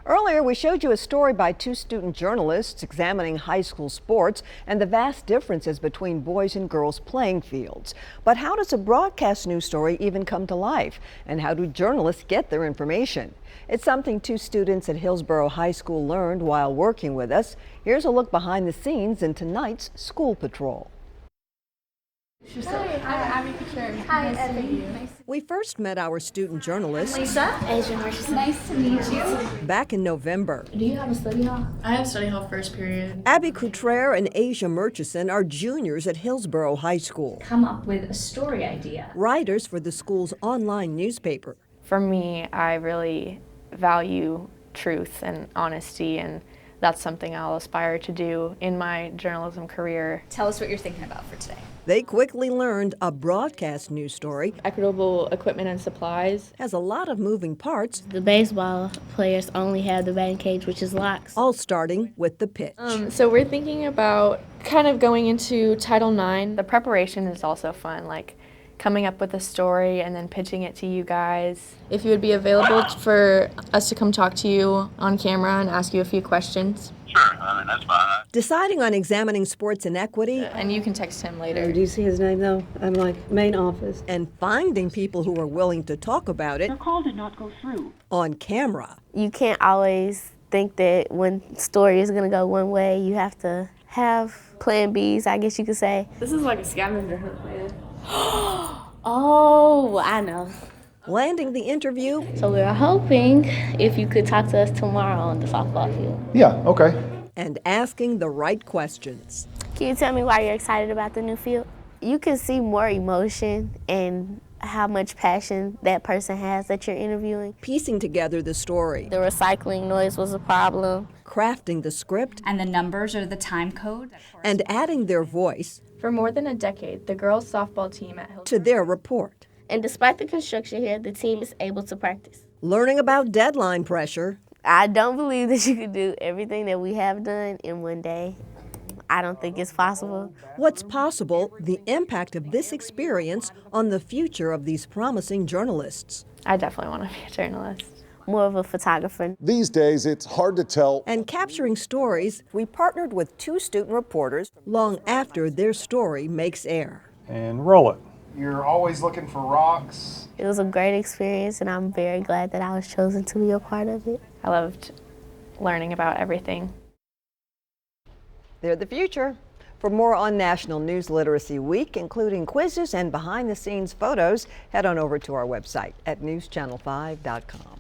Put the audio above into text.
Earlier, we showed you a story by two student journalists examining high school sports and the vast differences between boys and girls playing fields. But how does a broadcast news story even come to life? And how do journalists get their information? It's something two students at Hillsboro High School learned while working with us. Here's a look behind the scenes in tonight's school patrol. Hi, I'm Abby. Hi, nice to meet you. We first met our student journalists, Lisa. Asian Merchant. Nice to meet you. back in November. Do you have a study hall? I have study hall first period. Abby Coutrere and Asia Murchison are juniors at Hillsboro High School, Come up with a story idea. writers for the school's online newspaper. For me, I really value truth and honesty, and that's something I'll aspire to do in my journalism career. Tell us what you're thinking about for today. They quickly learned a broadcast news story Equitable equipment and supplies. has a lot of moving parts, The baseball players only have the batting cage, which is locks. all starting with the pitch. So we're thinking about kind of going into Title IX. The preparation is also fun, like coming up with a story and then pitching it to you guys. If you would be available for us to come talk to you on camera and ask you a few questions. Sure, that's fine. Deciding on examining sports inequity And you can text him later. Do you see his name, though? I'm like, main office. and finding people who are willing to talk about it Your call did not go through. on camera. You can't always think that one story is going to go one way. You have to have plan Bs, I guess you could say. This is like a scavenger hunt plan. Oh, I know. Landing the interview So we're hoping if you could talk to us tomorrow on the softball field. Yeah, okay. and asking the right questions. Can you tell me why you're excited about the new field? You can see more emotion and how much passion that person has that you're interviewing. Piecing together the story, The recycling noise was a problem. crafting the script, And the numbers or the time code? and adding their voice For more than a decade, the girls' softball team at Hillsboro to their report. And despite the construction here, the team is able to practice. Learning about deadline pressure, I don't believe that you could do everything that we have done in one day. I don't think it's possible. what's possible, the impact of this experience on the future of these promising journalists. I definitely want to be a journalist. More of a photographer. These days, it's hard to tell. And capturing stories, we partnered with two student reporters long after their story makes air. And roll it. You're always looking for rocks. It was a great experience, and I'm very glad that I was chosen to be a part of it. I loved learning about everything. They're the future. For more on National News Literacy Week, including quizzes and behind-the-scenes photos, head on over to our website at newschannel5.com.